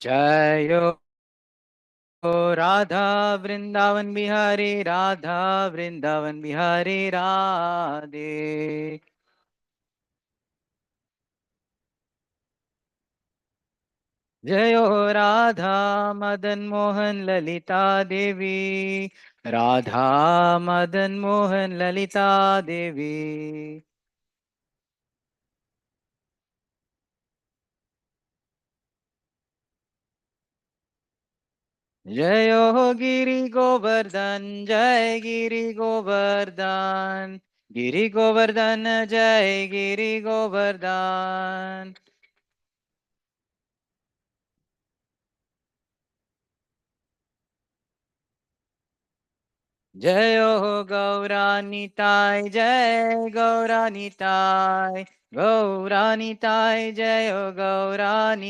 जय हो राधा वृंदावन बिहारी राधा वृंदावन बिहारी राधे। जय हो राधा मदन मोहन ललिता देवी राधा मदन मोहन ललिता देवी। जय हो गिरि गोवर्धन जय गिरि गोवर्धन गिरि गोवर्धन जय गिरि गोवर्धन। जय हो गौरानिताय जय गौरानिताय गौरानिताय जय हो गौरानिताय।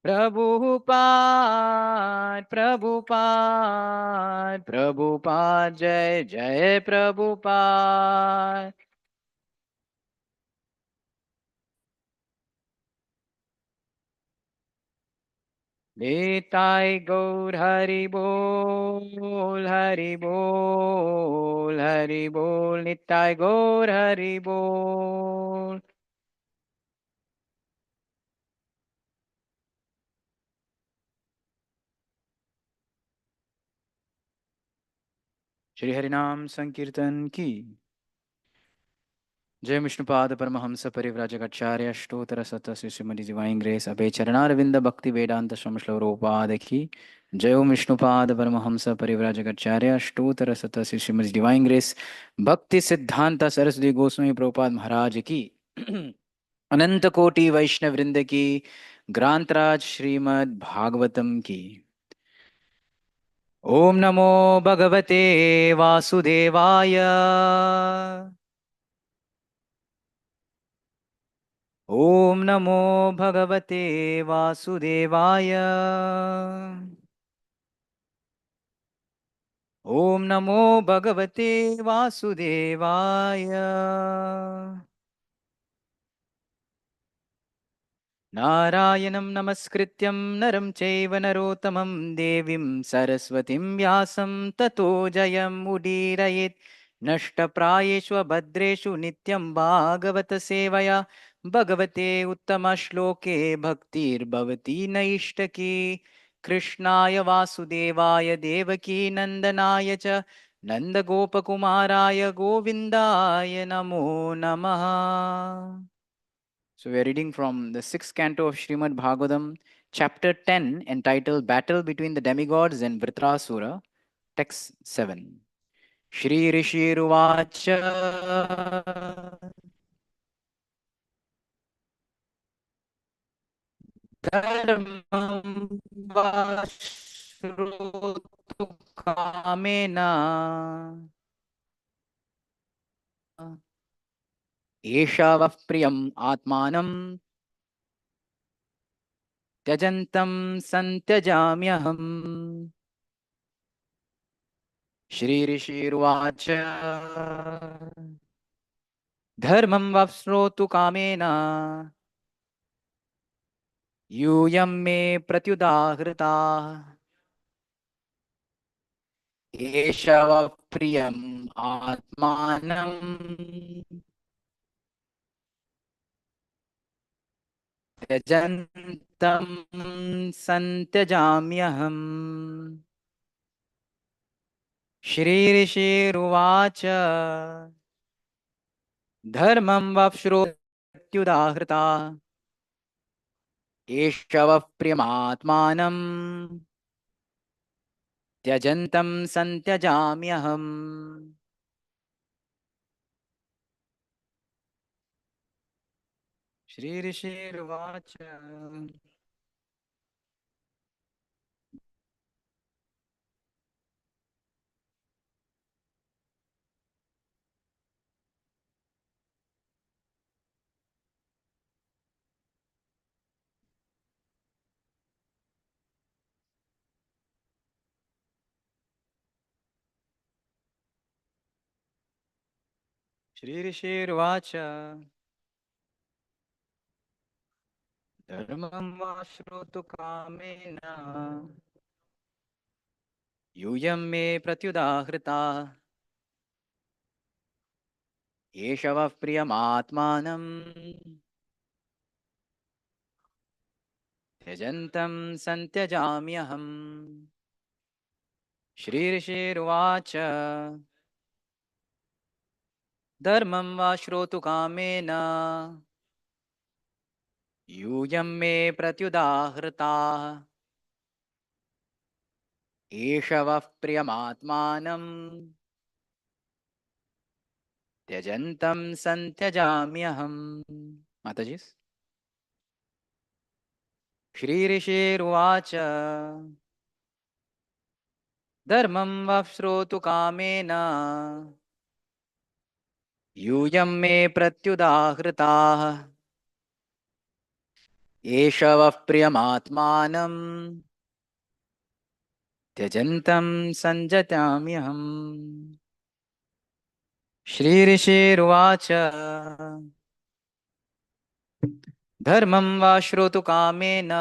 प्रभुपाद प्रभुपाद प्रभुपाद जय जय प्रभुपाद। निताय गौर हरि बोल हरि बोल निताय गौर हरि बोल। श्री हरिनाम संकीर्तन की जय विष्णुपाद परमहंस परिव्राजकाचार्य अष्टोत्तर शतस्य श्रीमदि डिवाइन ग्रेस अभय चरणारविंद भक्ति वेदांत श्लोरोपाद की जय ओम विष्णुपाद परमहंस परिव्राजकाचार्य अष्टोत्तर शतस्य श्रीमदि डिवाइन ग्रेस भक्ति सिद्धांत सरस्वती गोस्वामी प्रभुपाद महाराज की अनंत कोटि वैष्णव वृंद की ग्रांतराज श्रीमद् भागवतम की। ओम नमो भगवते वासुदेवाय ओम नमो भगवते वासुदेवाय ओम नमो भगवते वासुदेवाय। नारायणं नमस्कृत्यं नरं चैव नरोत्तमं देवीं सरस्वतीं व्यासं ततो जयमुदीरयेत्। नष्टप्रायेषु भद्रेषु नित्यं भागवत सेवया भगवते उत्तमश्लोके भक्तिर्भवति नैष्टकी। कृष्णाय वासुदेवाय देवकी नन्दनाय च नन्दगोपकुमाराय गोविन्दाय नमो नमः। So we are reading from the sixth canto of Srimad Bhagavatam, chapter 10, entitled Battle Between the Demigods and Vritrasura, text 7. Shri Rishi Ruvacha Dharmam Vashrotu Kamena Esha Priyam Atmanam त्यजन्तं सन्त्यजाम्यहम्। श्रीऋषिरुवाच धर्मं वप्स्नोतु कामेन यूयं मे प्रत्युदाहृता एष प्रियम् आत्मानं त्यजन्तं सन्त्यजाम्यहम्। श्रीऋषिरुवाच धर्मं वप्स्रोत्युदाहृता एषव प्रियमात्मानं त्यजन्तं सन्त्यजाम्यहम्। श्रीऋषिर्वाच Shri Rishirvacha Dharmam va shrotu kamena Yuyam me pratyudahrita Yeshavav priyamatmanam Tyajantam santyajamyaham Shri Rishirvacha Dharmam va shrotu kamena यूयं मे प्रत्युदाहृताः एषवः प्रियमात्मानं त्यजन्तं सन्त्यजाम्यहम् माताजी श्रीऋषिरुवाच धर्मं वः श्रोतु कामेन यूयं मे प्रत्युदाहृताः एषवः प्रियमात्मानं त्यजन्तं सञ्जताम्यहम् श्रीऋषिरुवाच धर्मं वा श्रोतु कामेन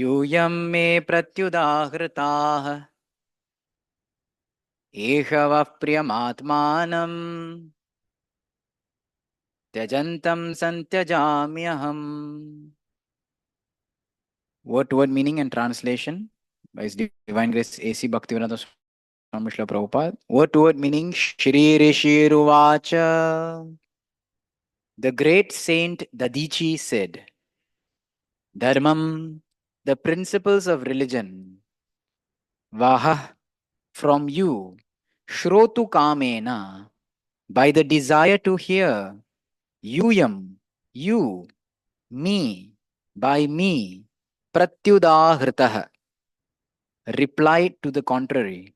यूयं मे प्रत्युदाहृताः एषवः प्रियमात्मानं त्यजन्तं सन्त्यजाम्यहम् Word meaning and translation by His Divine Grace A.C. Bhaktivedanta Swami Srila Prabhupada. Word meaning Shri Rishi Ruvacha. The great saint Dadichi said, Dharmam, the principles of religion, Vaha, from you, Shrotu Kamena, by the desire to hear, Yuyam, you, me, by me, Pratyudahritah, replied to the contrary,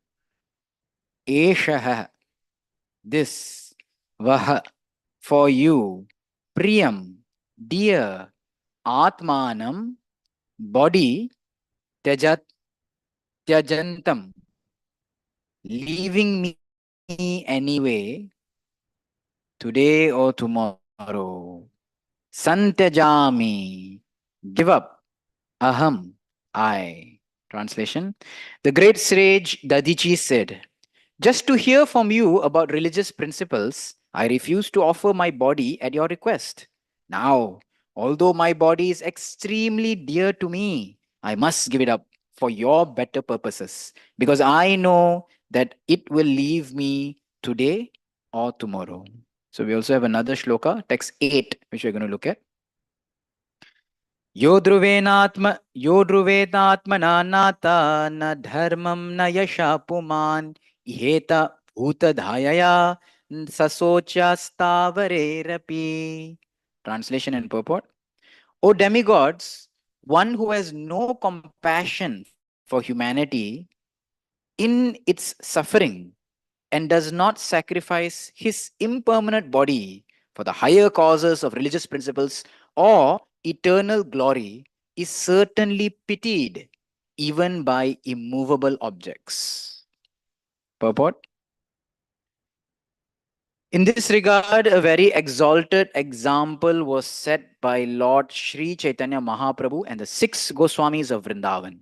Eshaha, this, Vaha, for you, Priyam, dear, Atmanam, body, Tyajat, Tyajantam, leaving me anyway, today or tomorrow. Santyajami, give up. Aham, I. Translation. The great sage Dadichi said, just to hear from you about religious principles, I refuse to offer my body at your request. Now, although my body is extremely dear to me, I must give it up for your better purposes because I know that it will leave me today or tomorrow. So we also have another shloka, text 8, which we're going to look at. यो ध्रुवेनात्मना नाता न धर्मं न यशा पुमान् इहेत भूतधायया ससोच्यास्तावरेरपि. Translation and purport. O demigods, one who has no compassion for humanity in its suffering and does not sacrifice his impermanent body for the higher causes of religious principles or eternal glory is certainly pitied even by immovable objects. Purport. In this regard, a very exalted example was set by Lord Sri Chaitanya Mahaprabhu and the 6 Goswamis of Vrindavan.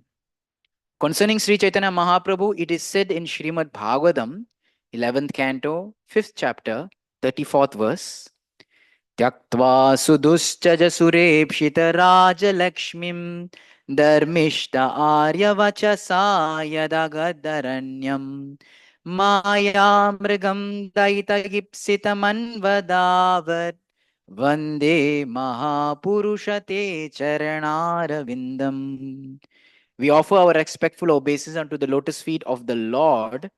Concerning Sri Chaitanya Mahaprabhu, it is said in Srimad Bhagavatam, 11th canto, 5th chapter, 34th verse, Tyaktva suduschaj surepshita rajalakshmim dharmishta aryavachasa yadagadharanyam maya mrigam daitagipsitamanvadavat vande mahapurushate charanaravindam. We offer our respectful obeisance unto the lotus feet of the Lord,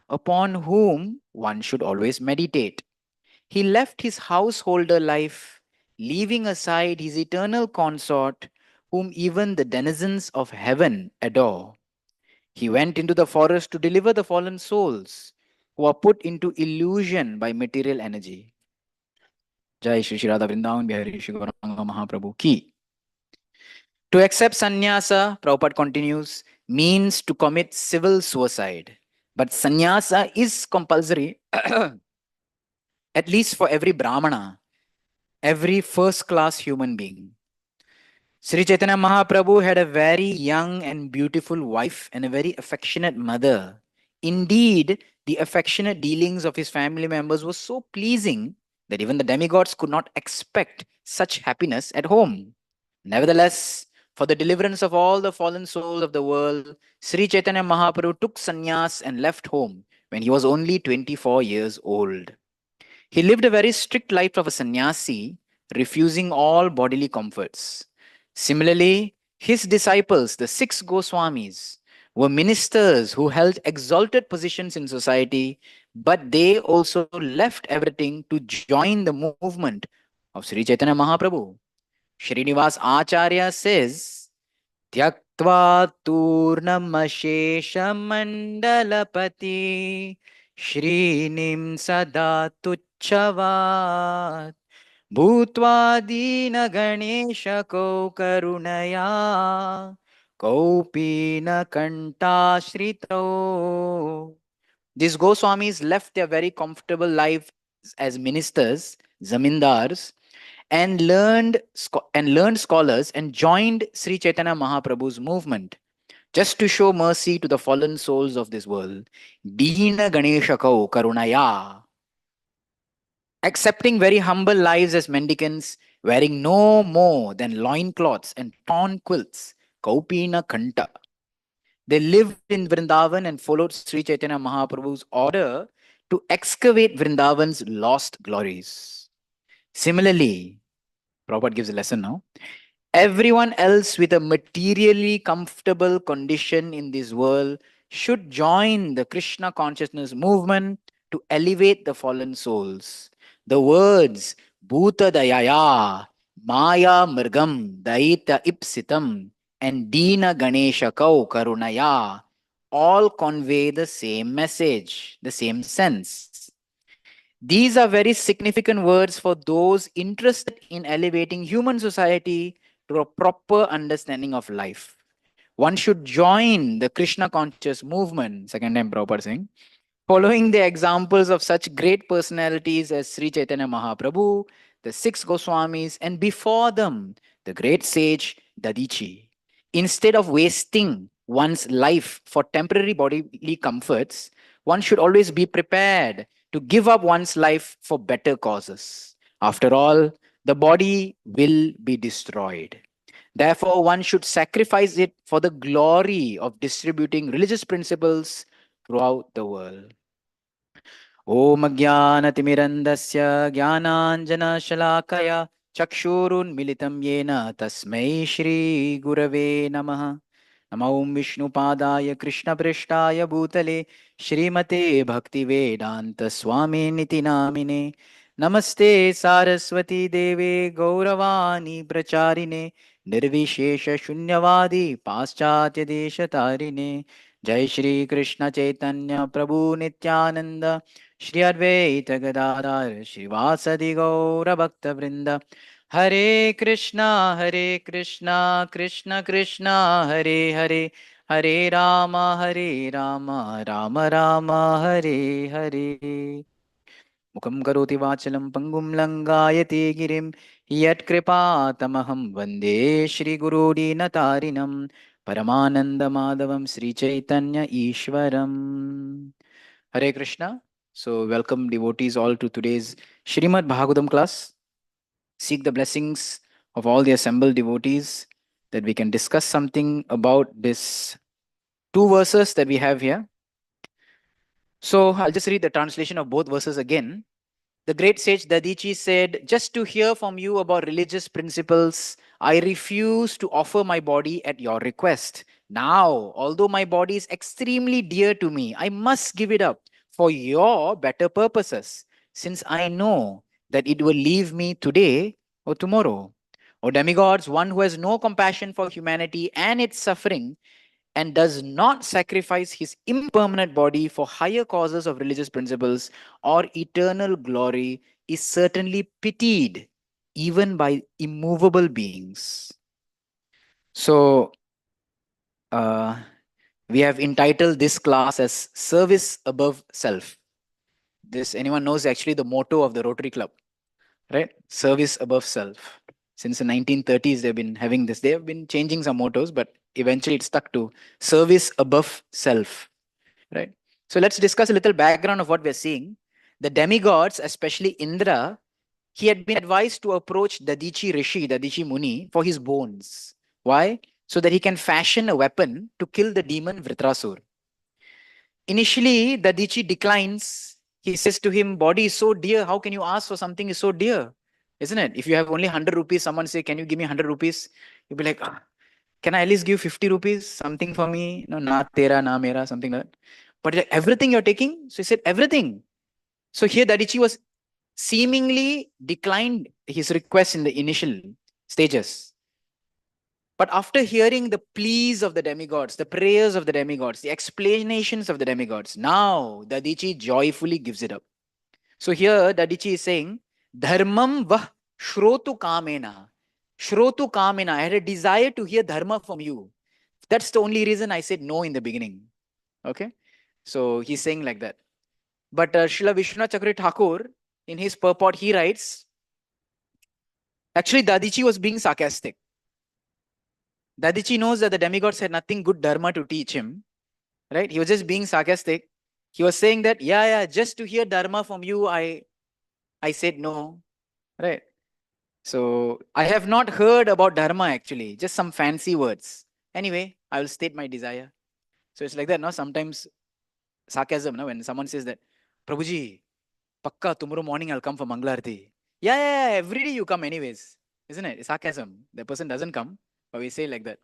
upon whom one should always meditate. He left his householder life, leaving aside his eternal consort, whom even the denizens of heaven adore. He went into the forest to deliver the fallen souls who are put into illusion by material energy. Jai Shri Shri Radha Vrindavan Bihari Shri Gauranga Mahaprabhu Ki. To accept sannyasa, Prabhupada continues, means to commit civil suicide. But sannyasa is compulsory, at least for every Brahmana, every first class human being. Sri Chaitanya Mahaprabhu had a very young and beautiful wife and a very affectionate mother. Indeed, the affectionate dealings of his family members were so pleasing that even the demigods could not expect such happiness at home. Nevertheless, for the deliverance of all the fallen souls of the world, Sri Chaitanya Mahaprabhu took sannyas and left home when he was only 24 years old. He lived a very strict life of a sannyasi, refusing all bodily comforts. Similarly, his disciples, the six Goswamis, were ministers who held exalted positions in society, but they also left everything to join the movement of Sri Chaitanya Mahaprabhu. Srinivas Acharya says, त्यक्त्वा तूर्णमशेषमण्डलपति श्रीनिं सदा तुच्छवात् भूत्वा दीनगणेशको करुणया कौपीनकण्ठाश्रितौ. These Goswamis left their very comfortable lives as ministers, zamindars, and learned scholars and joined Sri Chaitanya Mahaprabhu's movement just to show mercy to the fallen souls of this world. Dina Ganeshakau Karunaya. Accepting very humble lives as mendicants, wearing no more than loincloths and torn quilts. Kaupina Kanta. They lived in Vrindavan and followed Sri Chaitanya Mahaprabhu's order to excavate Vrindavan's lost glories. Similarly, Prabhupada gives a lesson now. Everyone else with a materially comfortable condition in this world should join the Krishna consciousness movement to elevate the fallen souls. The words Bhuta Dayaya, Maya Mrgam, Daita Ipsitam, and Dina Ganesha Kau Karunaya all convey the same message, the same sense. These are very significant words for those interested in elevating human society to a proper understanding of life. One should join the Krishna conscious movement, second time Prabhupada saying, following the examples of such great personalities as Sri Chaitanya Mahaprabhu, the six Goswamis, and before them, the great sage Dadichi. Instead of wasting one's life for temporary bodily comforts, one should always be prepared to give up one's life for better causes. After all, the body will be destroyed. Therefore, one should sacrifice it for the glory of distributing religious principles throughout the world. ॐ ज्ञानतिमिरन्दस्य ज्ञानाञ्जनशलाकया चक्षुरुन्मिलितं येन तस्मै श्रीगुरवे नमः. नमो विष्णुपादाय कृष्णपृष्ठाय भूतले श्रीमते भक्तिवेदान्तस्वामिनिति नामिने. नमस्ते सारस्वती देवे गौरवाणी प्रचारिणे निर्विशेषशून्यवादी पाश्चात्यदेशतारिणे. जय श्री कृष्ण चैतन्य प्रभु नित्यानंद श्री अद्वैत गदाधर श्रीवासदि गौर भक्त वृंद. हरे कृष्णा कृष्ण कृष्ण हरे हरे, हरे राम राम राम हरे हरे. मुखं करोति वाचलं पंगुं लंगायते गिरिं यत्कृपातमहं वन्दे श्रीगुरुदीनतारिणं परमानन्दमाधवं Sri Chaitanya ईश्वरम्. Hare Krishna. So welcome devotees all to today's Srimad Bhagavatam class. Seek the blessings of all the assembled devotees that we can discuss something about this two verses that we have here. So I'll just read the translation of both verses again. The great sage Dadichi said, just to hear from you about religious principles, I refuse to offer my body at your request. Now, although my body is extremely dear to me, I must give it up for your better purposes, since I know that it will leave me today or tomorrow. O demigods, one who has no compassion for humanity and its suffering and does not sacrifice his impermanent body for higher causes of religious principles or eternal glory is certainly pitied even by immovable beings. So, We have entitled this class as Service Above Self. This, anyone knows actually the motto of the Rotary Club, right? Service above self. Since the 1930s, they've been having this. They have been changing some mottos, but eventually it stuck to service above self, right? So let's discuss a little background of what we're seeing. The demigods, especially Indra, he had been advised to approach Dadichi Rishi, Dadichi Muni, for his bones. Why? So that he can fashion a weapon to kill the demon Vritrasur. Initially, Dadichi declines. He says to him, body is so dear. How can you ask for something is so dear? Isn't it? If you have only 100 rupees, someone say, can you give me 100 rupees? You'll be like, "Ah, can I at least give 50 rupees? Something for me? No, na tera, na mera, something like that. But like, everything you're taking? So he said, everything. So here Dadichi was seemingly declined his request in the initial stages. But after hearing the pleas of the demigods, the prayers of the demigods, the explanations of the demigods, now Dadichi joyfully gives it up. So here Dadichi is saying, Dharmam vah shrotu kamena. Shrotu kamena. I had a desire to hear dharma from you. That's the only reason I said no in the beginning. Okay. So he's saying like that. But Srila Vishwanath Chakravarti Thakur, in his purport, he writes, actually Dadichi was being sarcastic. Dadichi knows that the demigods had nothing good dharma to teach him, right? He was just being sarcastic. He was saying that, yeah, just to hear dharma from you, I said no, right? So I have not heard about dharma actually, just some fancy words. Anyway, I will state my desire. So it's like that, no? Sometimes sarcasm, no? When someone says that, Prabhuji, pakka tomorrow morning I'll come for Mangalarti. Yeah, every day you come anyways, isn't it? It's sarcasm. The person doesn't come, but we say like that.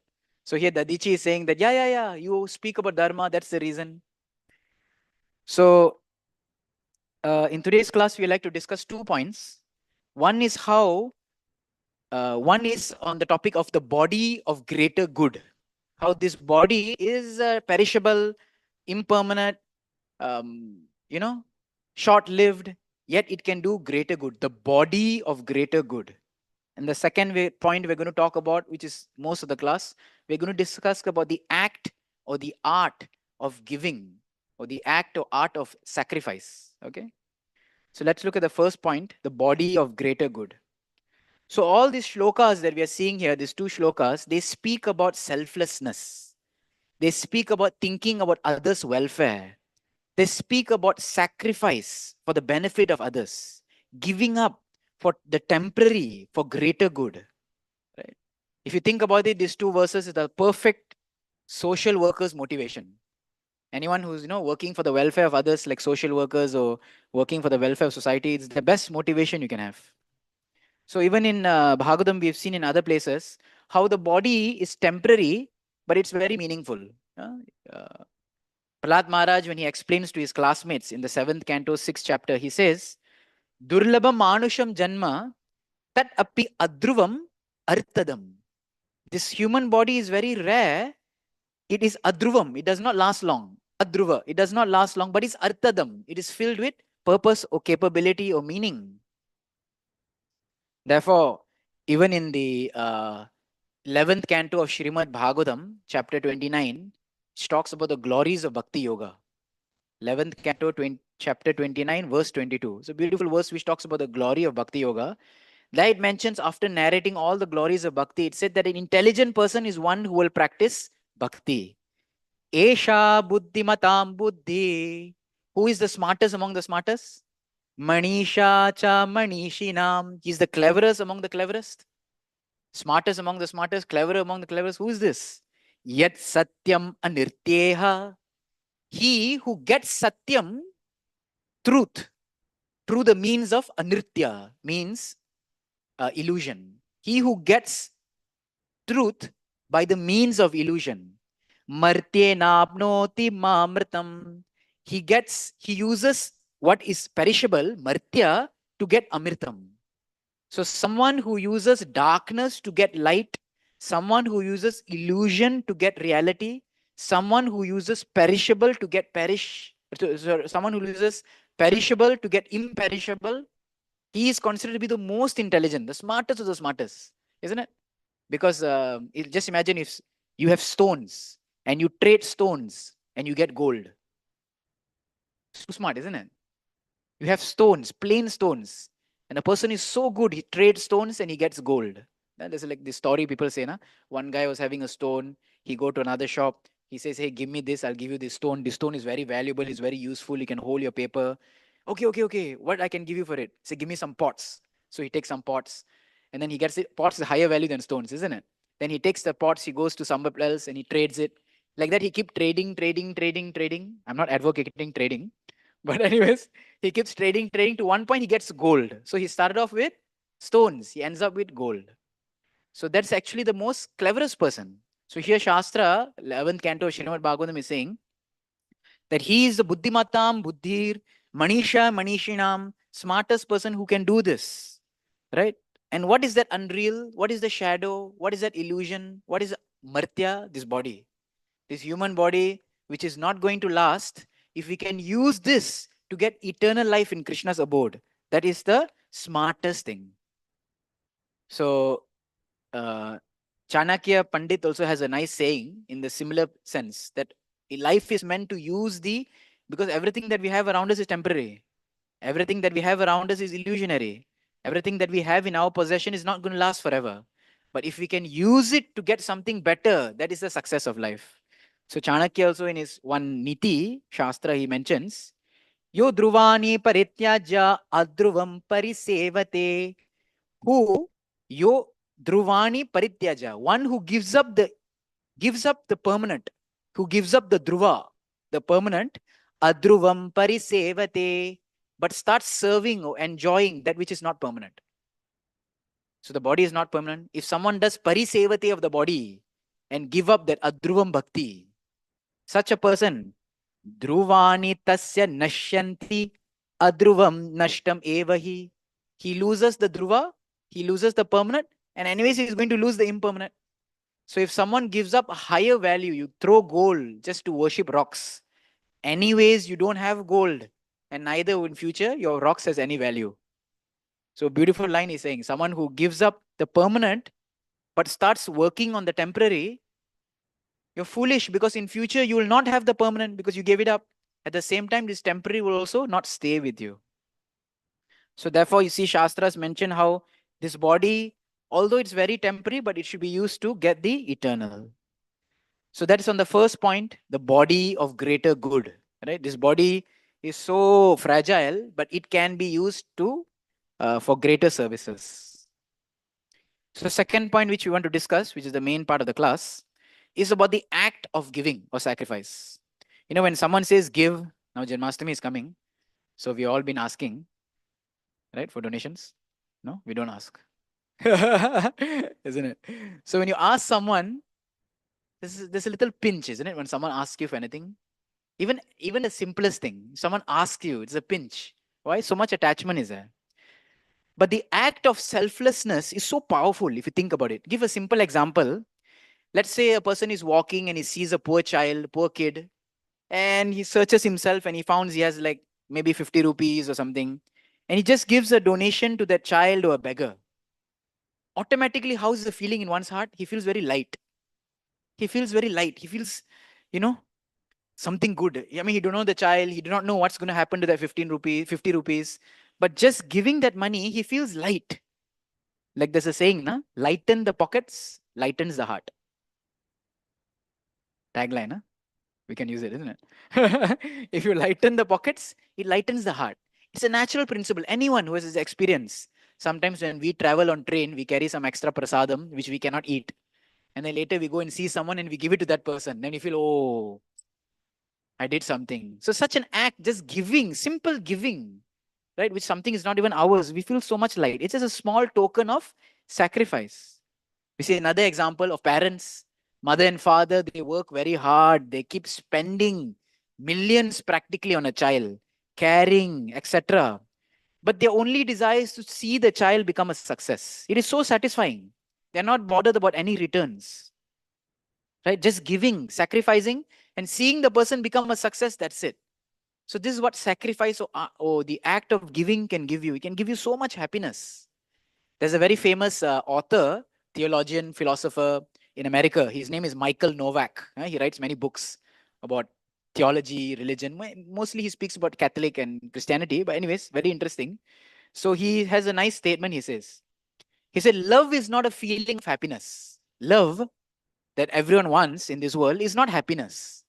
So here Dadichi is saying that, yeah, you speak about dharma, that's the reason. So in today's class, we like to discuss 2 points. One is one is on the topic of the body of greater good. How this body is perishable, impermanent, you know, short-lived, yet it can do greater good. The body of greater good. And the second point we're going to talk about, which is most of the class, we're going to discuss about the act or the art of giving, or the act or art of sacrifice. Okay. So let's look at the first point, the body of greater good. So all these shlokas that we are seeing here, these 2 shlokas, they speak about selflessness. They speak about thinking about others' welfare. They speak about sacrifice for the benefit of others, giving up for the temporary, for greater good. Right? If you think about it, these 2 verses is the perfect social workers' motivation. Anyone who's working for the welfare of others, like social workers or working for the welfare of society, it's the best motivation you can have. So even in Bhagavatam, we've seen in other places how the body is temporary, but it's very meaningful. Prahlad Maharaj, when he explains to his classmates in the 7th canto, 6th chapter, he says, Durlabham manusham janma tat api adruvam artadam. This human body is very rare. It is adruvam. It does not last long. Adruva. It does not last long, but it's artadam. It is filled with purpose or capability or meaning. Therefore, even in the 11th canto of Srimad Bhagavatam, chapter 29, which talks about the glories of Bhakti Yoga. 11th canto, chapter 29, verse 22. It's a beautiful verse which talks about the glory of Bhakti Yoga. There it mentions, after narrating all the glories of Bhakti, it said that an intelligent person is one who will practice Bhakti. Esha buddhimatam buddhi. Who is the smartest among the smartest? Manisha cha manishinam. He's the cleverest among the cleverest. Smartest among the smartest, clever among the cleverest. Who is this? Yat satyam anirtyeha. He who gets satyam, truth, through the means of anirtya, means illusion. He who gets truth by the means of illusion. Martye napnoti mamritam. He uses what is perishable, martya, to get amritam. So someone who uses darkness to get light, someone who uses illusion to get reality, someone who uses perishable to get someone who uses perishable to get imperishable, he is considered to be the most intelligent, the smartest of the smartest, isn't it? Because just imagine if you have stones, and you trade stones and you get gold. It's too smart, isn't it? You have stones, plain stones, and a person is so good, he trades stones and he gets gold. There's like this story people say, na? One guy was having a stone, he go to another shop, he says, hey, give me this, I'll give you this stone. This stone is very valuable, it's very useful, you can hold your paper. Okay, what I can give you for it? Say, give me some pots. So he takes some pots, and then he gets it. Pots is higher value than stones, isn't it? Then he takes the pots, he goes to somewhere else and he trades it. Like that, he keep trading. I'm not advocating trading, but anyways, he keeps trading. To one point, he gets gold. So he started off with stones. He ends up with gold. So that's actually the most cleverest person. So here Shastra, 11th canto of Srimad Bhagavatam is saying that he is the Buddhimatam, Buddhir, Manisha, Manishinam, smartest person who can do this. Right? And what is that unreal? What is the shadow? What is that illusion? What is Martya? This body. This human body, which is not going to last. If we can use this to get eternal life in Krishna's abode, that is the smartest thing. So, Chanakya Pandit also has a nice saying in the similar sense that life is meant to use because everything that we have around us is temporary. Everything that we have around us is illusionary. Everything that we have in our possession is not going to last forever. But if we can use it to get something better, that is the success of life. So Chanakya also in his one Niti Shastra, he mentions, Yo Druvani Parityaja Adruvam Parisevate. Who Yo Druvani Parityaja, one who gives up the permanent, who gives up the Dhruva, the permanent, Adruvam Parisevate, but starts serving or enjoying that which is not permanent. So the body is not permanent. If someone does Parisevate of the body and give up that Adruvam Bhakti, such a person, Dhruvani tasya nashyanti adruvam nashtam evahi. He loses the dhruva, he loses the permanent, and anyways he is going to lose the impermanent. So if someone gives up a higher value, you throw gold just to worship rocks. Anyways, you don't have gold, and neither in future your rocks has any value. So beautiful line is saying, someone who gives up the permanent but starts working on the temporary, you're foolish, because in future you will not have the permanent because you gave it up. At the same time, this temporary will also not stay with you. So therefore, you see Shastras mention how this body, although it's very temporary, but it should be used to get the eternal. So that is on the first point, the body of greater good. Right? This body is so fragile, but it can be used to for greater services. So second point which we want to discuss, which is the main part of the class, is about the act of giving or sacrifice. You know, when someone says give, now Janmashtami is coming, so we've all been asking, right, for donations. No, we don't ask. Isn't it? So when you ask someone, there's a little pinch, isn't it? When someone asks you for anything, even the simplest thing, someone asks you, it's a pinch. Why? So much attachment is there. But the act of selflessness is so powerful if you think about it. Give a simple example. Let's say a person is walking and he sees a poor child, poor kid, and he searches himself and he finds he has like maybe 50 rupees or something. And he just gives a donation to that child or a beggar. Automatically, how is the feeling in one's heart? He feels very light. He feels very light. He feels, you know, something good. I mean, he don't know the child. He do not know what's going to happen to that 15 rupees, 50 rupees. But just giving that money, he feels light. Like there's a saying, na? Lighten the pockets, lightens the heart. Tagline, huh? We can use it, isn't it? If you lighten the pockets, it lightens the heart. It's a natural principle. Anyone who has this experience, sometimes when we travel on train, we carry some extra prasadam, which we cannot eat. And then later we go and see someone and we give it to that person. Then you feel, oh, I did something. So such an act, just giving, simple giving, right? Which something is not even ours. We feel so much light. It's just a small token of sacrifice. We see another example of parents, mother and father, they work very hard. They keep spending millions practically on a child, caring, etc. But their only desire is to see the child become a success. It is so satisfying. They're not bothered about any returns. Right? Just giving, sacrificing, and seeing the person become a success, that's it. So this is what sacrifice or the act of giving can give you. It can give you so much happiness. There's a very famous author, theologian, philosopher, in America. His name is Michael Novak. He writes many books about theology, religion. Mostly he speaks about Catholic and Christianity. But anyways, very interesting. So he has a nice statement. He said, love is not a feeling of happiness. Love that everyone wants in this world is not happiness.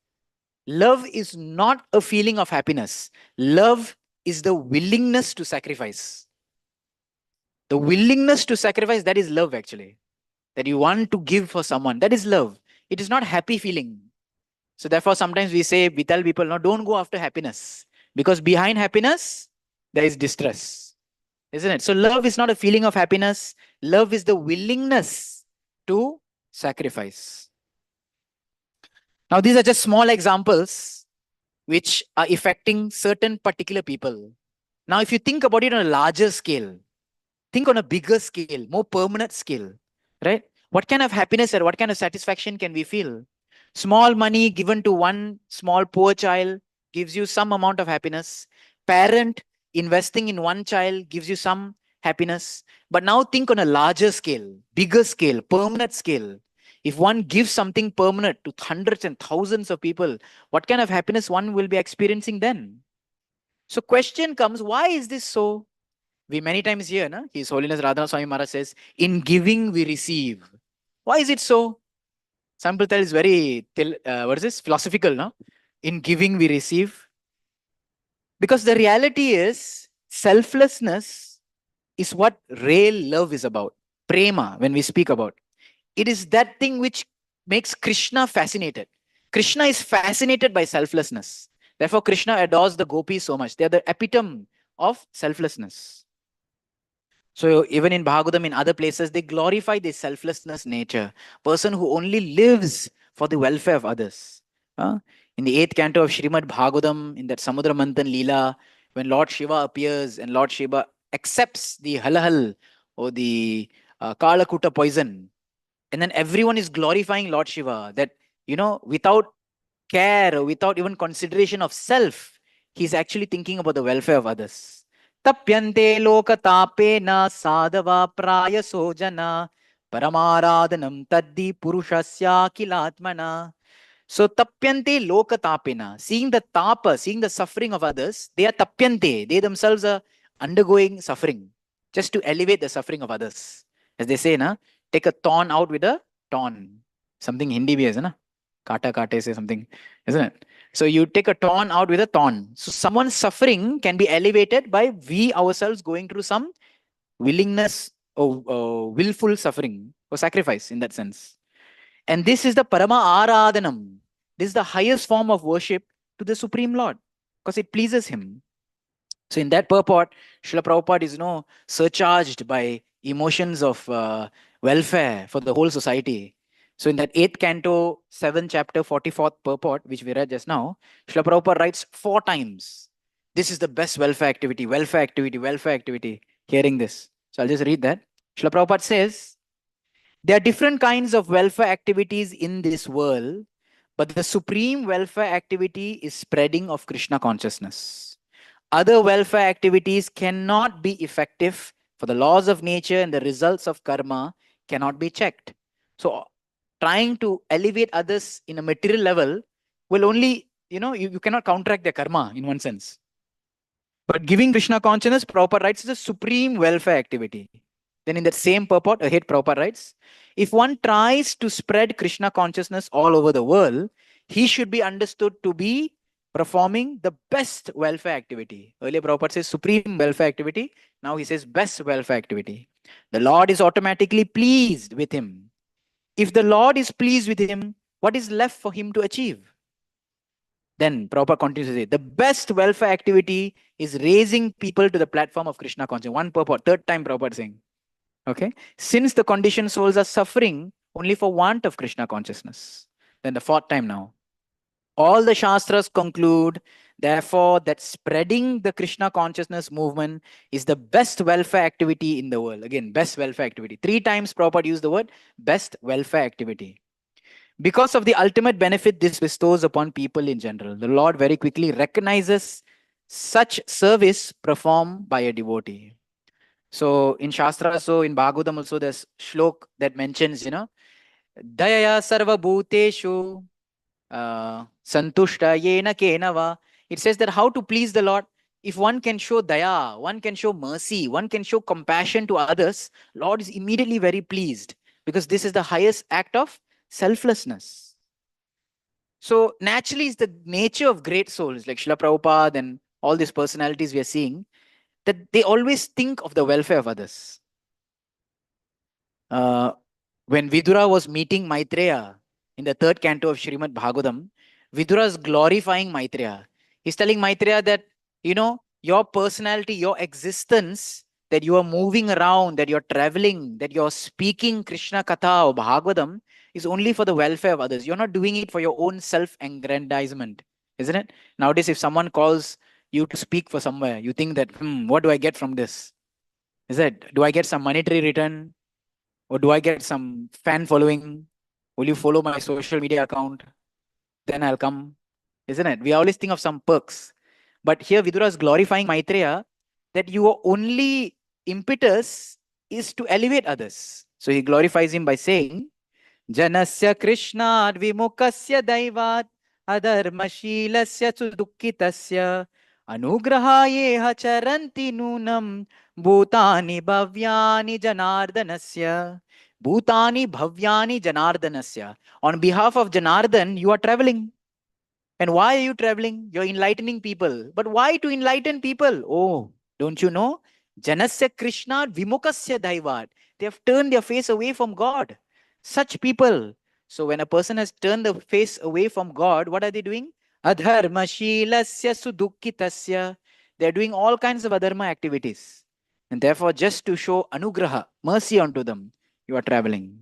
Love is not a feeling of happiness. Love is the willingness to sacrifice. The willingness to sacrifice, that is love actually. That you want to give for someone, that is love. It is not happy feeling. So therefore, sometimes we tell people, no, don't go after happiness. Because behind happiness, there is distress. Isn't it? So love is not a feeling of happiness. Love is the willingness to sacrifice. Now, these are just small examples which are affecting certain particular people. Now, if you think about it on a larger scale, think on a bigger scale, more permanent scale, right? What kind of happiness or what kind of satisfaction can we feel? Small money given to one small poor child gives you some amount of happiness. Parent investing in one child gives you some happiness. But now think on a larger scale, bigger scale, permanent scale. If one gives something permanent to hundreds and thousands of people, what kind of happiness one will be experiencing then? So question comes, why is this so? We many times hear, na? His Holiness Radha Swami Maharaj says, in giving we receive. Why is it so? Some people tell it's very, what is this? Philosophical, no? In giving we receive. Because the reality is, selflessness is what real love is about. Prema, when we speak about. It is that thing which makes Krishna fascinated. Krishna is fascinated by selflessness. Therefore, Krishna adores the gopis so much. They are the epitome of selflessness. So even in Bhagavatam, in other places, they glorify this selflessness nature. Person who only lives for the welfare of others. In the 8th canto of Srimad Bhagavatam, in that Samudra Manthan Leela, when Lord Shiva appears and Lord Shiva accepts the halahal or the Kalakuta poison, and then everyone is glorifying Lord Shiva, that, without care or without even consideration of self, he's actually thinking about the welfare of others. Tapyante lokatapena sadava prayaso jana paramaradhanam taddi purushasya kilatmana. So tapyante lokatapena, seeing the tapa, seeing the suffering of others, they are tapyante. They themselves are undergoing suffering just to elevate the suffering of others. As they say, na, take a thorn out with a thorn. Something Hindi bhi hai, na? Kata kate say something, isn't it? So you take a thorn out with a thorn. So someone's suffering can be elevated by we ourselves going through some willingness or willful suffering or sacrifice in that sense. And this is the Parama Aradhanam. This is the highest form of worship to the Supreme Lord because it pleases Him. So in that purport, Srila Prabhupada is surcharged by emotions of welfare for the whole society. So in that 8th canto, 7th chapter, 44th purport, which we read just now, Srila Prabhupada writes 4 times, this is the best welfare activity, welfare activity, welfare activity, hearing this. So I'll just read that. Srila Prabhupada says, there are different kinds of welfare activities in this world, but the supreme welfare activity is spreading of Krishna consciousness. Other welfare activities cannot be effective, for the laws of nature and the results of karma cannot be checked. So trying to elevate others in a material level will only, you cannot counteract their karma in one sense. But giving Krishna consciousness, Prabhupada writes, is a supreme welfare activity. Then in that same purport, ahead Prabhupada writes, if one tries to spread Krishna consciousness all over the world, he should be understood to be performing the best welfare activity. Earlier Prabhupada says supreme welfare activity. Now he says best welfare activity. The Lord is automatically pleased with him. If the Lord is pleased with him, what is left for him to achieve? Then Prabhupada continues to say, the best welfare activity is raising people to the platform of Krishna consciousness. One purport, 3rd time Prabhupada saying. Okay. Since the conditioned souls are suffering only for want of Krishna consciousness. Then the 4th time now. All the Shastras conclude, therefore, that spreading the Krishna consciousness movement is the best welfare activity in the world. Again, best welfare activity. 3 times Prabhupada used the word best welfare activity. Because of the ultimate benefit this bestows upon people in general, the Lord very quickly recognizes such service performed by a devotee. So in Shastra, so in Bhagavatam also, there's shlok that mentions, Dayaya sarva bhuteshu santushta yena kenava. It says that how to please the Lord. If one can show daya, one can show mercy, one can show compassion to others, Lord is immediately very pleased because this is the highest act of selflessness. So naturally, it's the nature of great souls like Srila Prabhupada and all these personalities we are seeing that they always think of the welfare of others. Uh, when Vidura was meeting Maitreya in the third canto of Srimad Bhagavatam, Vidura is glorifying Maitreya. He's telling Maitreya that, your personality, your existence, that you are moving around, that you're traveling, that you're speaking Krishna Katha or Bhagavatam is only for the welfare of others. You're not doing it for your own self-aggrandizement, isn't it? Nowadays, if someone calls you to speak for somewhere, you think that, what do I get from this? Is it, do I get some monetary return? Or do I get some fan following? Will you follow my social media account? Then I'll come. Isn't it? We always think of some perks. But here Vidura is glorifying Maitreya that your only impetus is to elevate others. So he glorifies him by saying, Janasya Krishnad Vimukasya Daivat Adharmashilasya Sudukkitasya Anugrahayeha Charanti Nunam Bhutani Bhavyani Janardanasya. Bhutani Bhavyani Janardanasya. On behalf of Janardan, you are traveling. And why are you traveling? You're enlightening people. But why to enlighten people? Oh, don't you know? Janasya Krishna Vimukasya Daivat. They have turned their face away from God. Such people. So when a person has turned the face away from God, what are they doing? Adharma Shilasya Sudukkitasya. They're doing all kinds of adharma activities. And therefore, just to show anugraha, mercy unto them, you are traveling.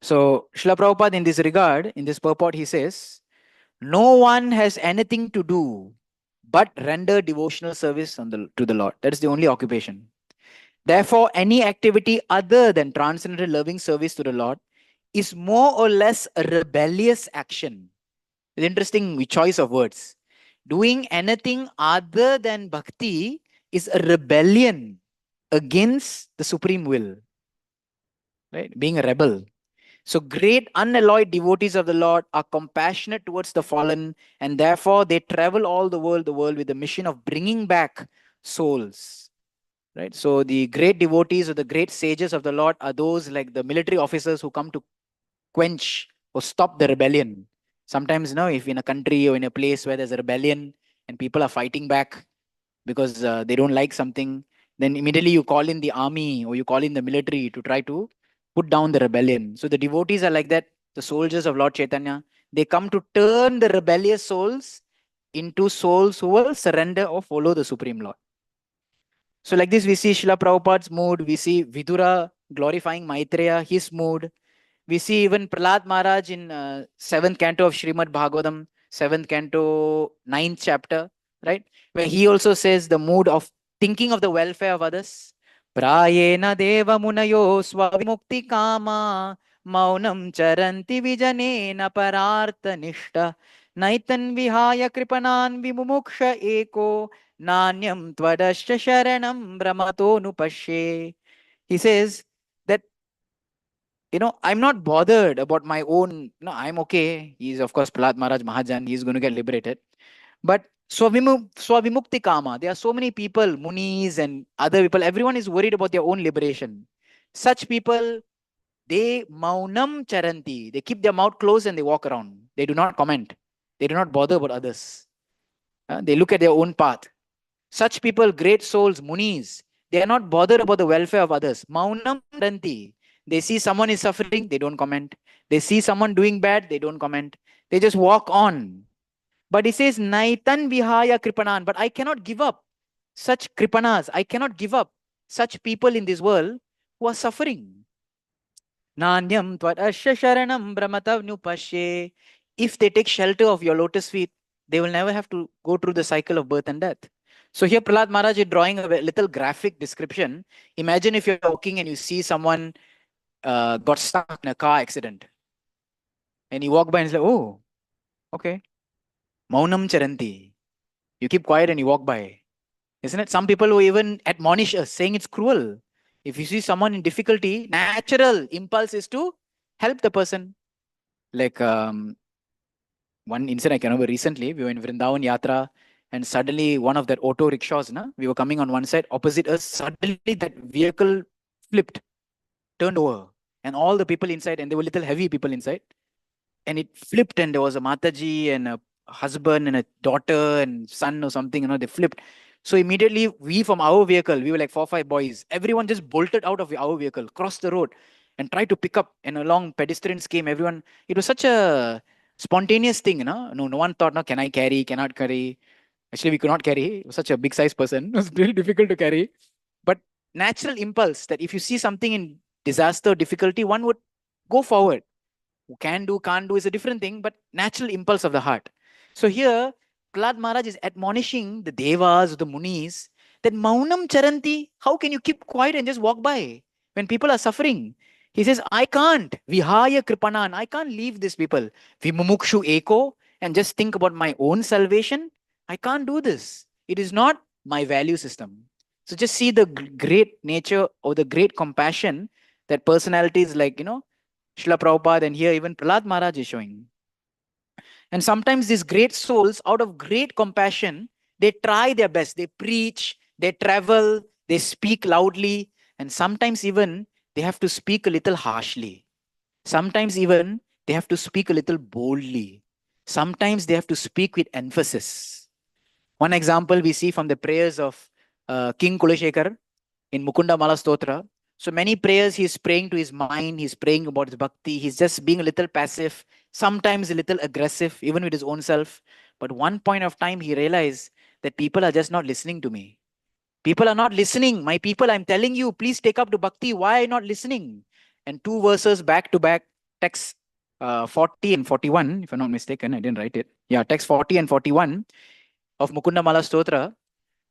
So, Srila Prabhupada, in this regard, in this purport, he says, no one has anything to do but render devotional service to the Lord. That is the only occupation. Therefore, any activity other than transcendental loving service to the Lord is more or less a rebellious action. It's interesting choice of words. Doing anything other than bhakti is a rebellion against the supreme will. Right? Being a rebel. So great unalloyed devotees of the Lord are compassionate towards the fallen, and therefore they travel all the world with the mission of bringing back souls. Right? So the great devotees or the great sages of the Lord are those like the military officers who come to quench or stop the rebellion. Sometimes, if in a country or in a place where there's a rebellion and people are fighting back because they don't like something, then immediately you call in the army or you call in the military to try to put down the rebellion. So the devotees are like that, the soldiers of Lord Chaitanya. They come to turn the rebellious souls into souls who will surrender or follow the Supreme Lord. So like this, we see Srila Prabhupada's mood. We see Vidura glorifying Maitreya, his mood. We see even Prahlad Maharaj in 7th canto of Srimad Bhagavatam, 7th canto, 9th chapter, right? Where he also says the mood of thinking of the welfare of others. Prayena deva munayo swavimukti kama maunam charanti vijanena parartha nishta naitan vihaya kripanan vimumuksha eko nanyam tvadasya sharanam brahmato nupashe. He says that I'm not bothered about my own. No, I'm okay. He's, of course, Prahlad Maharaj Mahajan. He's going to get liberated. But Swavimukti Kama, there are so many people, Munis and other people, everyone is worried about their own liberation. Such people, they maunam charanti. They keep their mouth closed and they walk around. They do not comment. They do not bother about others. They look at their own path. Such people, great souls, Munis, they are not bothered about the welfare of others. Maunam charanti. They see someone is suffering, they don't comment. They see someone doing bad, they don't comment. They just walk on. But he says, Naitan vihaya kripanan. But I cannot give up such kripanas. I cannot give up such people in this world who are suffering. Nanyam tvat asya sharanam brahmatav nupashe. If they take shelter of your lotus feet, they will never have to go through the cycle of birth and death. So here Prahlad Maharaj is drawing a little graphic description. Imagine if you're walking and you see someone got stuck in a car accident. And you walk by and it's like, oh, okay. Maunam charanti. You keep quiet and you walk by. Isn't it? Some people will even admonish us, saying it's cruel. If you see someone in difficulty, natural impulse is to help the person. Like one incident I can remember recently, we were in Vrindavan Yatra, and suddenly one of that auto rickshaws, we were coming on one side, opposite us, suddenly that vehicle flipped, turned over, and all the people inside, and they were little heavy people inside, and it flipped, and there was a Mataji and a husband and a daughter and son or something, they flipped. So immediately we from our vehicle, we were like 4 5 boys, everyone just bolted out of our vehicle, crossed the road and tried to pick up, and along pedestrians came, everyone. It was such a spontaneous thing, no one thought, no, can I carry, cannot carry. Actually, we could not carry. It was such a big size person. It was really difficult to carry. But natural impulse that if you see something in disaster, difficulty, one would go forward. Can do, can't do is a different thing, but natural impulse of the heart. So here, Prahlad Maharaj is admonishing the Devas, the Munis, that Maunam Charanti, how can you keep quiet and just walk by when people are suffering? He says, I can't. Vihaya Kripanan, I can't leave these people. Vimumukshu Eko, and just think about my own salvation. I can't do this. It is not my value system. So just see the great nature or the great compassion that personalities like, Srila Prabhupada, and here even Prahlad Maharaj is showing. And sometimes these great souls, out of great compassion, they try their best. They preach, they travel, they speak loudly, and sometimes even they have to speak a little harshly. Sometimes even they have to speak a little boldly. Sometimes they have to speak with emphasis. One example we see from the prayers of King Kulashekar in Mukunda Mala Stotra. So many prayers he's praying to his mind, he's praying about his bhakti, he's just being a little passive, sometimes a little aggressive, even with his own self. But one point of time, he realized that people are just not listening to me. People are not listening. My people, I'm telling you, please take up to bhakti. Why are you not listening? And two verses back to back, text 40 and 41, if I'm not mistaken, I didn't write it. Yeah, text 40 and 41 of Mukunda Mala Stotra.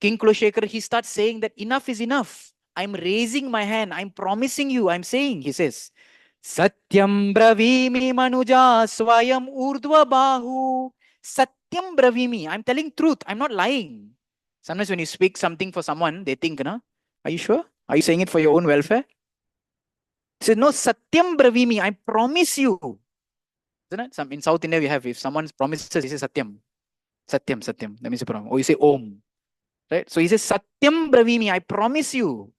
King Kulashekar, he starts saying that enough is enough. I'm raising my hand. I'm promising you. I'm saying, he says, Satyam bravimi manuja swayam urdhva bahu. Satyam bravimi. I'm telling truth. I'm not lying. Sometimes when you speak something for someone, they think, are you sure? Are you saying it for your own welfare? He says, no, Satyam bravimi. I promise you. Isn't it? In South India, we have, if someone promises, he says Satyam. Satyam, Satyam. That means you promise. Or you say Om. Right? So he says, Satyam bravimi, I promise you.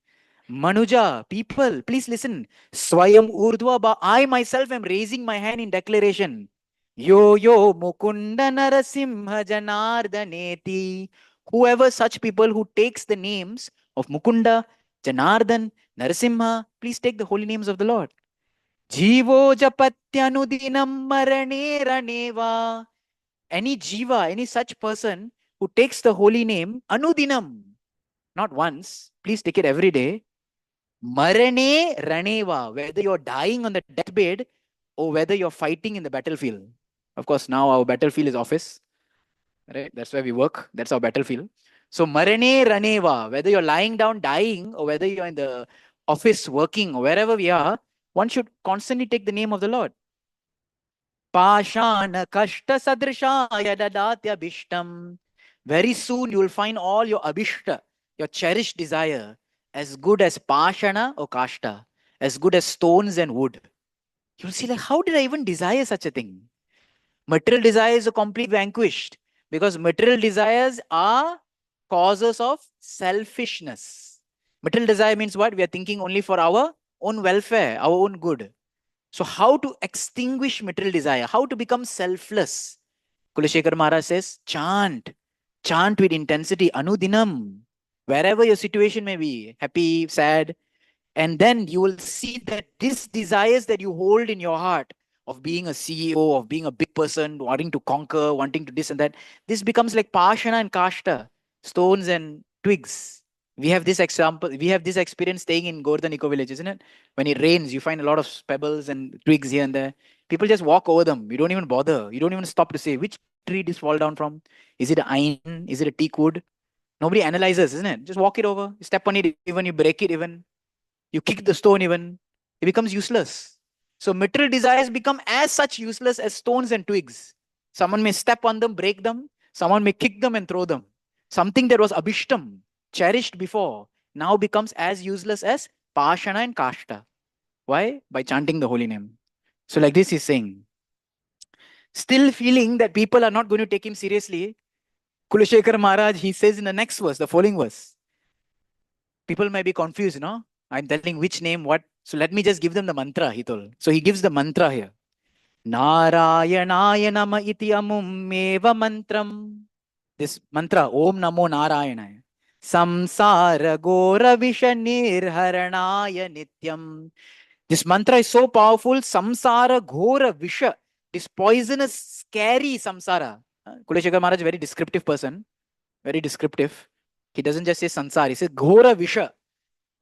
Manuja, people, please listen. Swayam urdhva ba, I myself am raising my hand in declaration. Yo yo mukunda narasimha janardaneti. Whoever such people who takes the names of Mukunda, Janardan, Narasimha, please take the holy names of the Lord. Jivo japatyanudinam marane raneva. Any jiva, any such person who takes the holy name, anudinam, not once, please take it every day. Marane raneva, whether you're dying on the deathbed or whether you're fighting in the battlefield. Of course, now our battlefield is office, right? That's where we work. That's our battlefield. So marane raneva, whether you're lying down dying or whether you're in the office working or wherever we are, one should constantly take the name of the Lord. Pashana kashta sadrishaya dadatya bishtam. Very soon you will find all your abishta, your cherished desire, as good as pashana or kashta, as good as stones and wood. You'll see, like, how did I even desire such a thing? Material desires are completely vanquished because material desires are causes of selfishness. Material desire means what? We are thinking only for our own welfare, our own good. So how to extinguish material desire? How to become selfless? Kulashekar Maharaj says, chant. Chant with intensity, anudinam. Wherever your situation may be, happy, sad. And then you will see that these desires that you hold in your heart of being a CEO, of being a big person, wanting to conquer, wanting to this and that, this becomes like pashana and kashta, stones and twigs. We have this example, we have this experience staying in Govardhan Eco Village, isn't it? When it rains, you find a lot of pebbles and twigs here and there. People just walk over them. You don't even bother. You don't even stop to say which tree this fall down from. Is it a ain? Is it a teak wood? Nobody analyzes, isn't it? Just walk it over. You step on it, even you break it, even you kick the stone, even it becomes useless. So material desires become as such useless as stones and twigs. Someone may step on them, break them. Someone may kick them and throw them. Something that was abhishtam, cherished before, now becomes as useless as pashana and kashta. Why? By chanting the holy name. So like this he's saying, still feeling that people are not going to take him seriously, Kulashekar Maharaj, he says in the next verse, the following verse, people may be confused, no? I'm telling which name, what. So let me just give them the mantra, he told. So he gives the mantra here. Narayanaya nama iti amum eva mantram. This mantra, Om Namo Narayanaya. Samsara Gora Visha Nirharanaya Nityam. This mantra is so powerful. Samsara Ghora Visha. This poisonous, scary samsara. Kuleshekar Maharaj is a very descriptive person. Very descriptive. He doesn't just say samsara. He says Ghora Visha.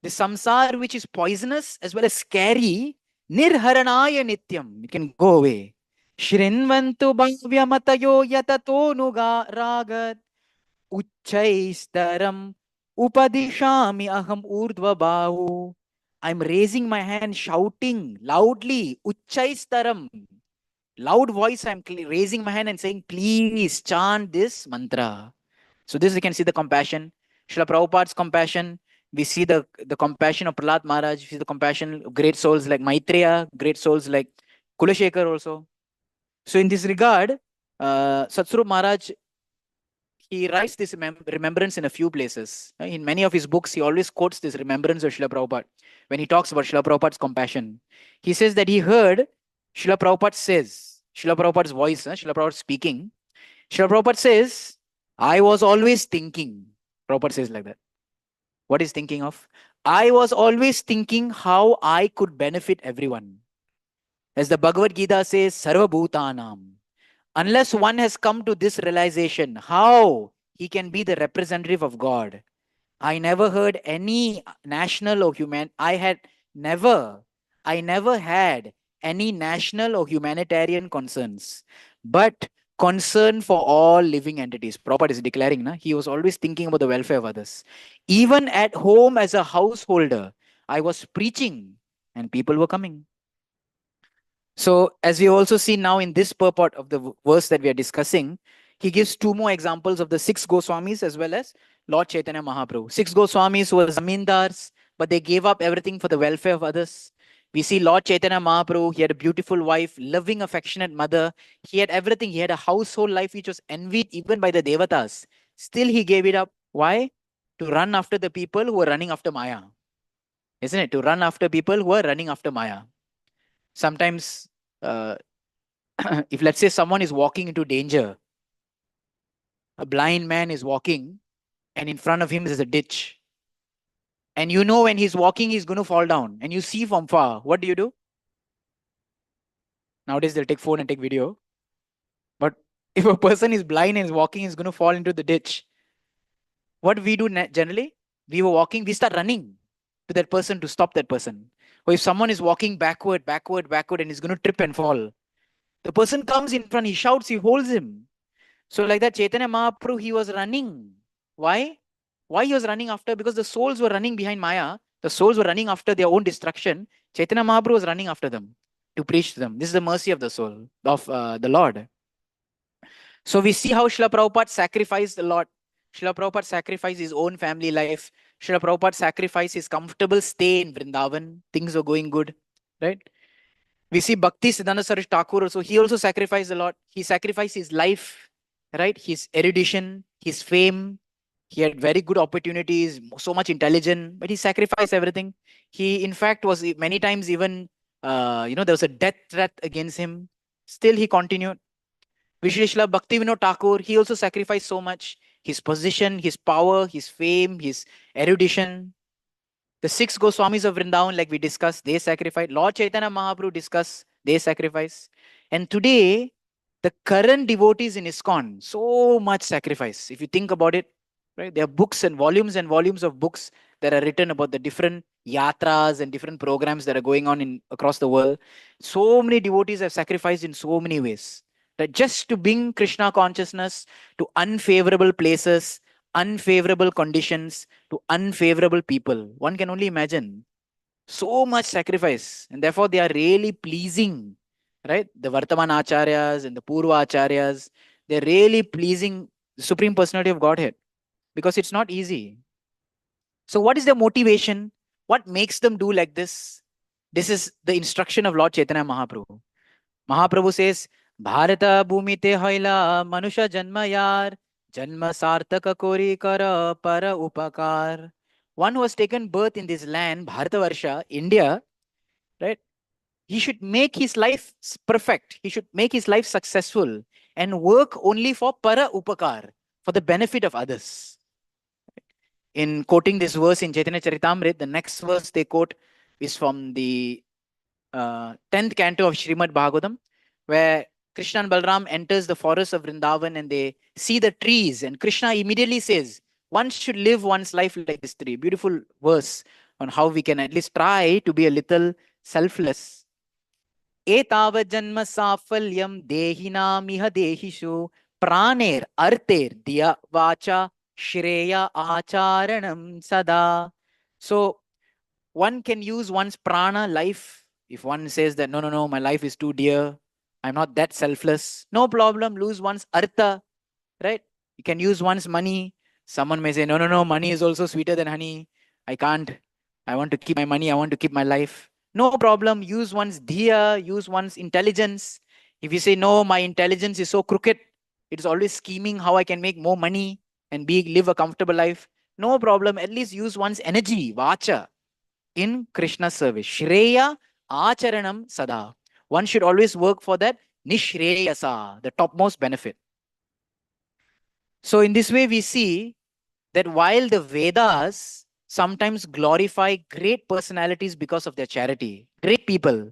The samsara which is poisonous as well as scary. Nirharanaya Nityam. It can go away. Shrinvantu Bhavyamatayo Yatatonuga Ragat. Uchaistaram Upadishami Aham Urdva Bahu. I'm raising my hand, shouting loudly. Uchaistaram. Loud voice, I'm raising my hand and saying, please chant this mantra. So this you can see the compassion. Srila Prabhupada's compassion. We see the compassion of Prahlad Maharaj. We see the compassion of great souls like Maitreya, great souls like Kulashekar also. So in this regard, Satsvarup Maharaj, he writes this remembrance in a few places. In many of his books, he always quotes this remembrance of Srila Prabhupada. When he talks about Srila Prabhupada's compassion, he says that he heard Srila Prabhupada says, Srila Prabhupada's voice, Srila Prabhupada speaking. Srila Prabhupada says, I was always thinking. Prabhupada says like that. What is thinking of? I was always thinking how I could benefit everyone. As the Bhagavad Gita says, Sarva Bhutanam. Unless one has come to this realization, how he can be the representative of God. I never heard any national or I never had any national or humanitarian concerns, but concern for all living entities. Prabhupada is declaring, he was always thinking about the welfare of others. Even at home as a householder, I was preaching and people were coming. So as we also see now in this purport of the verse that we are discussing, he gives two more examples of the 6 Goswamis as well as Lord Chaitanya Mahaprabhu. 6 Goswamis were zamindars, but they gave up everything for the welfare of others. We see Lord Chaitanya Mahaprabhu, he had a beautiful wife, loving, affectionate mother. He had everything. He had a household life which was envied even by the Devatas. Still he gave it up. Why? To run after the people who were running after Maya. Isn't it? To run after people who are running after Maya. Sometimes, if let's say someone is walking into danger, a blind man is walking and in front of him is a ditch. And you know when he's walking, he's going to fall down. And you see from far, what do? Nowadays, they'll take phone and take video. But if a person is blind and is walking, he's going to fall into the ditch. What we do generally, we were walking, we start running to that person to stop that person. Or if someone is walking backward, and is going to trip and fall, the person comes in front, he shouts, he holds him. So like that, Chaitanya Mahaprabhu, he was running. Why? Why he was running after? Because the souls were running behind Maya. The souls were running after their own destruction. Chaitanya Mahaprabhu was running after them to preach to them. This is the mercy of the soul, of the Lord. So we see how Srila Prabhupada sacrificed a lot. Srila Prabhupada sacrificed his own family life. Srila Prabhupada sacrificed his comfortable stay in Vrindavan. Things were going good, right? We see Bhakti Siddhanta Saraswati Thakur also. He also sacrificed a lot. He sacrificed his life, right? His erudition, his fame. He had very good opportunities, so much intelligence, but he sacrificed everything. He, in fact, was many times even, there was a death threat against him. Still, he continued. Vishleshla Bhaktivinoda Thakur, he also sacrificed so much. His position, his power, his fame, his erudition. The 6 Goswamis of Vrindavan, like we discussed, they sacrificed. Lord Chaitanya Mahaprabhu discussed, they sacrifice. And today, the current devotees in ISKCON, so much sacrifice. If you think about it, right? There are books and volumes of books that are written about the different yatras and different programs that are going on across the world. So many devotees have sacrificed in so many ways. Right? Just to bring Krishna consciousness to unfavorable places, unfavorable conditions, to unfavorable people. One can only imagine. So much sacrifice. And therefore, they are really pleasing, right? The Vartaman Acharyas and the Purva Acharyas, they're really pleasing the Supreme Personality of Godhead because it's not easy. So what is their motivation? What makes them do like this? This is the instruction of Lord Chaitanya Mahaprabhu. Mahaprabhu says, Bharata bhumite hoila manusha janma yar, janma sartaka kori kara para upakar. One who has taken birth in this land, Bharatavarsha, India, right? He should make his life perfect. He should make his life successful and work only for para upakar, for the benefit of others. In quoting this verse in Chaitanya Charitamrita, the next verse they quote is from the 10th canto of Srimad Bhagavatam, where Krishna and Balram enters the forest of Vrindavan and they see the trees, and Krishna immediately says, one should live one's life like this tree. Beautiful verse on how we can at least try to be a little selfless. Etava janma safalyam dehinamiha dehishu praner arter diya vacha shreya acharanam sada. So one can use one's prana life. If one says that, no, no, no, my life is too dear, I'm not that selfless, no problem, lose one's artha, right? You can use one's money. Someone may say, no, no, no, money is also sweeter than honey. I can't. I want to keep my money. I want to keep my life. No problem. Use one's dhiya, use one's intelligence. If you say, no, my intelligence is so crooked, it is always scheming how I can make more money and live a comfortable life. No problem. At least use one's energy, vacha, in Krishna's service. Shreya acharanam sada. One should always work for that nishreyasa, the topmost benefit. So in this way, we see that while the Vedas sometimes glorify great personalities because of their charity, great people,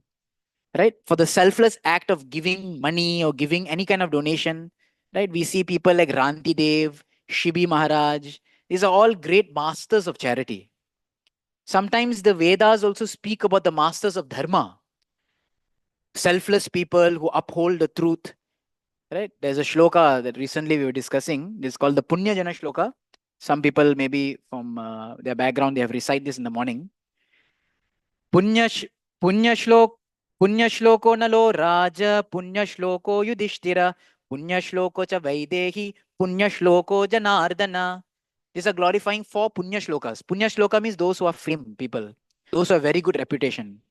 right? For the selfless act of giving money or giving any kind of donation, right? We see people like Ranti Dev, Shibi Maharaj. These are all great masters of charity. Sometimes the Vedas also speak about the masters of dharma, selfless people who uphold the truth, right? There's a shloka that recently we were discussing. It's called the Punya Jana shloka. Some people, maybe from their background, they have recited this in the morning. Punya, punya shlok, punya shloko nalo raja, punya shloko yudhishthira, punya shloko cha vaidehi, punya shloko janardana. These are glorifying four punya shlokas. Punya shloka means those who are fame people, those who have very good reputation.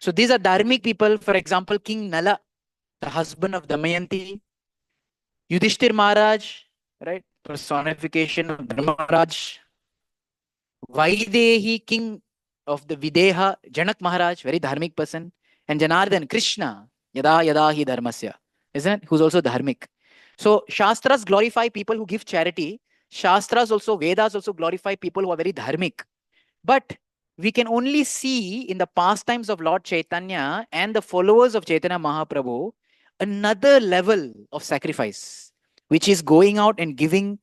So these are dharmic people. For example, King Nala, the husband of Damayanti, Yudhishthir Maharaj, right? Personification of Dharma Maharaj. Vaidehi, king of the Videha, Janak Maharaj, very dharmic person. And Janardhan, Krishna, Yada Yada Hi Dharmasya, isn't it? Who's also dharmic. So Shastras glorify people who give charity. Shastras also, Vedas also glorify people who are very dharmic. But we can only see in the pastimes of Lord Chaitanya and the followers of Chaitanya Mahaprabhu another level of sacrifice, which is going out and giving,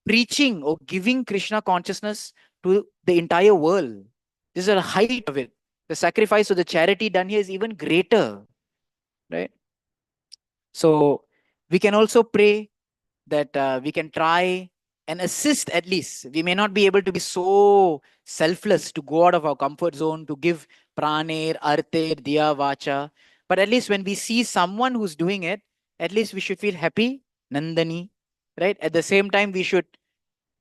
preaching or giving Krishna consciousness to the entire world. This is a height of it. The sacrifice or the charity done here is even greater, right? So we can also pray that we can try and assist at least. We may not be able to be so selfless to go out of our comfort zone to give praner, arte, diya, vacha. But at least when we see someone who's doing it, at least we should feel happy, Nandani, right? At the same time, we should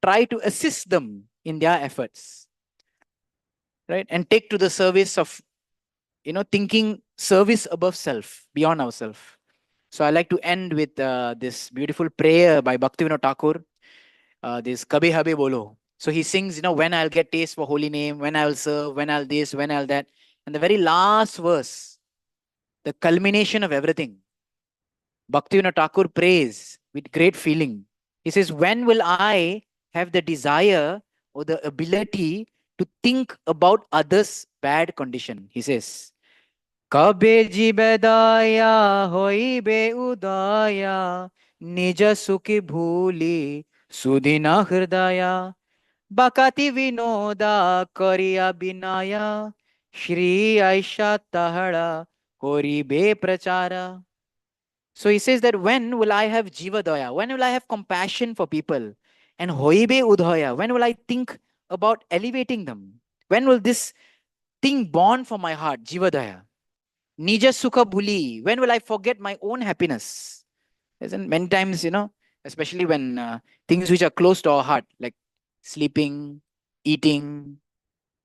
try to assist them in their efforts, right? And take to the service of, thinking service above self, beyond ourselves. So I like to end with this beautiful prayer by Bhaktivinoda Thakur, this Kabhi Habe Bolo. So he sings, when I'll get taste for holy name, when I'll serve, when I'll this, when I'll that. And the very last verse, the culmination of everything, Bhaktivinoda Thakur prays with great feeling. He says, when will I have the desire or the ability to think about others' bad condition? He says, Kabe jibe daya hoibe udaya nija sukhi bhuli sudhina hridaya bakati vinoda kariya binaya Shri Aisha tahara koribe prachara. So he says that when will I have jiva daya? When will I have compassion for people? And hoibe udhaya, when will I think about elevating them? When will this thing born from my heart, jiva daya? Nija sukha bhuli. When will I forget my own happiness? Isn't many times, especially when things which are close to our heart, like sleeping, eating,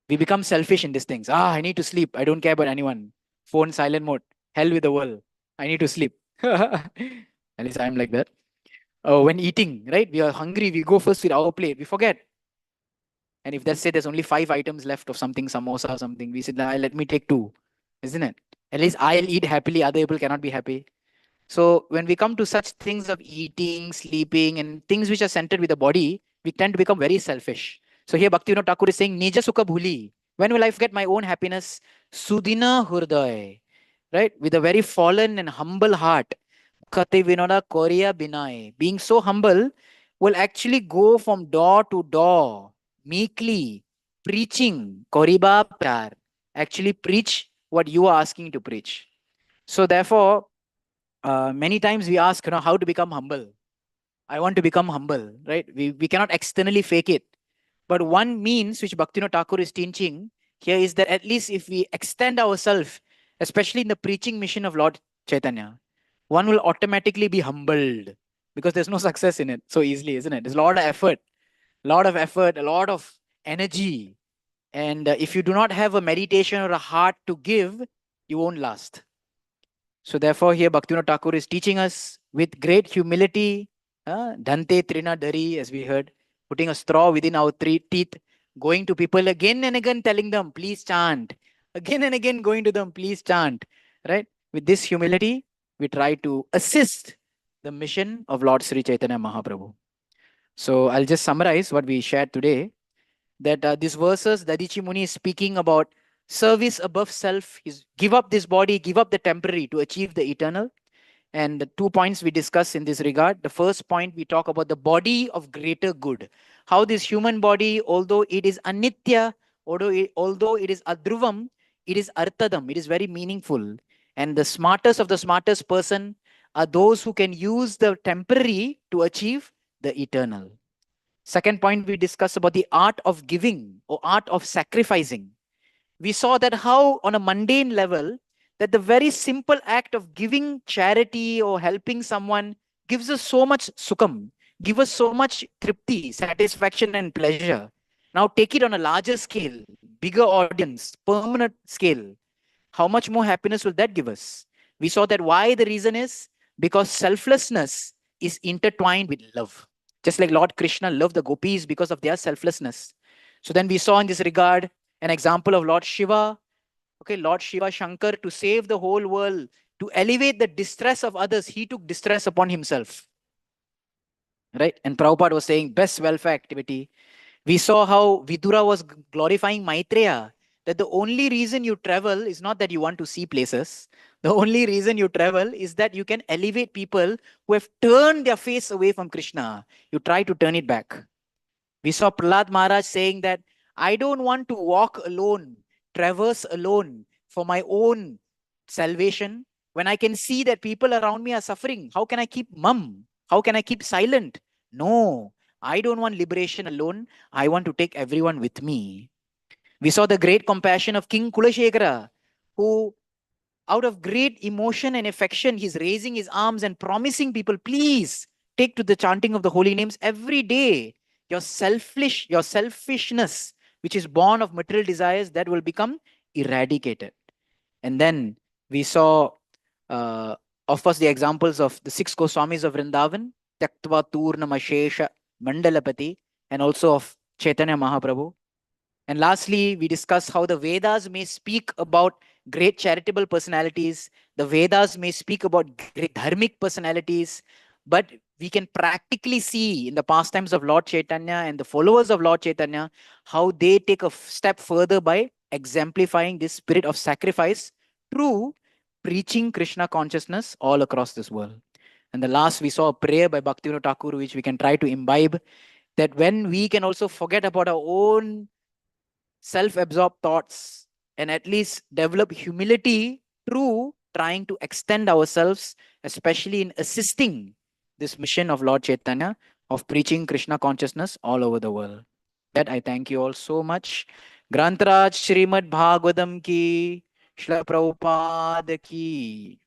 we become selfish in these things. I need to sleep. I don't care about anyone. Phone silent mode. Hell with the world. I need to sleep. At least I'm like that. When eating, right? We are hungry. We go first with our plate. We forget. And if let's say there's only 5 items left of something, samosa or something, we said, "Ah, let me take two," isn't it? At least I'll eat happily. Other people cannot be happy. So when we come to such things of eating, sleeping, and things which are centered with the body, we tend to become very selfish. So here Bhaktivinoda Thakur is saying, Nija Sukha Bhuli. When will I forget my own happiness? Sudina Hurday. Right? With a very fallen and humble heart. Kate Vinoda Korea Binay. Being so humble will actually go from door to door, meekly, preaching, Koriba Pyar. Actually preach what you are asking to preach. So therefore, many times we ask, how to become humble. I want to become humble, right? We cannot externally fake it. But one means which Bhaktivinoda Thakur is teaching here is that at least if we extend ourselves, especially in the preaching mission of Lord Chaitanya, one will automatically be humbled because there's no success in it so easily, isn't it? There's a lot of effort, a lot of energy. And if you do not have a meditation or a heart to give, you won't last. So therefore, here Bhaktivinoda Thakur is teaching us with great humility, Dhante Trina Dari, as we heard, putting a straw within our teeth, going to people again and again, telling them, please chant. Again and again, going to them, please chant. Right? With this humility, we try to assist the mission of Lord Sri Chaitanya Mahaprabhu. So I'll just summarize what we shared today. That these verses, Dadichi Muni is speaking about service above self, is give up this body, give up the temporary to achieve the eternal. And the 2 points we discuss in this regard. The first point, we talk about the body of greater good. How this human body, although it is anitya, although it is adruvam, it is artadam, it is very meaningful. And the smartest of the smartest person are those who can use the temporary to achieve the eternal. Second point, we discussed about the art of giving or art of sacrificing. We saw that how on a mundane level, that the very simple act of giving charity or helping someone gives us so much sukham, give us so much tripti, satisfaction and pleasure. Now take it on a larger scale, bigger audience, permanent scale. How much more happiness will that give us? We saw that why the reason is because selflessness is intertwined with love. Just like Lord Krishna loved the gopis because of their selflessness. So then we saw in this regard an example of Lord Shiva. Okay, Lord Shiva Shankar, to save the whole world, to elevate the distress of others, he took distress upon himself. Right? And Prabhupada was saying best welfare activity. We saw how Vidura was glorifying Maitreya, that the only reason you travel is not that you want to see places. The only reason you travel is that you can elevate people who have turned their face away from Krishna. You try to turn it back. We saw Prahlad Maharaj saying that I don't want to walk alone, traverse alone for my own salvation. When I can see that people around me are suffering, how can I keep mum? How can I keep silent? No, I don't want liberation alone. I want to take everyone with me. We saw the great compassion of King Kulashekara, who out of great emotion and affection, he's raising his arms and promising people, please take to the chanting of the holy names every day. Your selfishness, which is born of material desires, that will become eradicated. And then we saw, uh, of course, the examples of the 6 Goswamis of Vrindavan, Tyaktva Turnamashesha Mandalapati, and also of Chaitanya Mahaprabhu. And lastly, we discussed how the Vedas may speak about great charitable personalities. The Vedas may speak about great dharmic personalities, but we can practically see in the pastimes of Lord Chaitanya and the followers of Lord Chaitanya how they take a step further by exemplifying this spirit of sacrifice through preaching Krishna consciousness all across this world. And the last, we saw a prayer by Bhaktivinoda Thakur, which we can try to imbibe, that when we can also forget about our own self-absorbed thoughts and at least develop humility through trying to extend ourselves, especially in assisting this mission of Lord Chaitanya of preaching Krishna consciousness all over the world. That I thank you all so much. Grantaraj Srimad Bhagavatam ki, Shla Prabhupada ki.